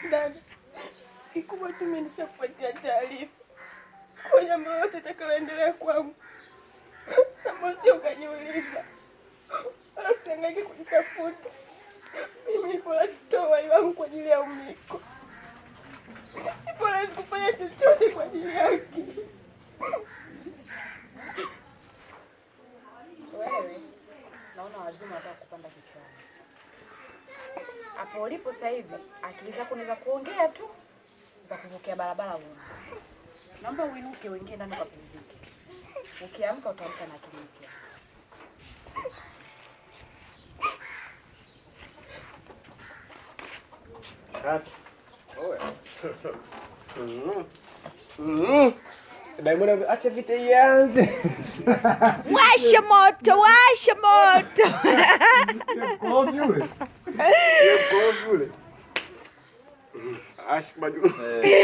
Dada, kikubwa tu mimi nishakupatia taarifa kwa jambo lolote litakaloendelea kwangu. Kama sio ukaniuliza, wala usihangaike kunitafuta. Mimi nipo lazima kutoa uhai wangu kwa ajili ya Umiko. Nipo lazima kufanya chochote kwa ajili yake. Wewe naona wazima wataka kupanda kichwani. Hapo ulipo sasa hivi akili zako ni za kuongea tu, za kuvukia barabara wewe. Naomba uinuke uingie ndani ukapumzike. Ukiamka utaamka na akili mpya. Diamond, acha vita ianze. Washa moto, washa moto. Kwa yule. Kwa yule. Ash baju.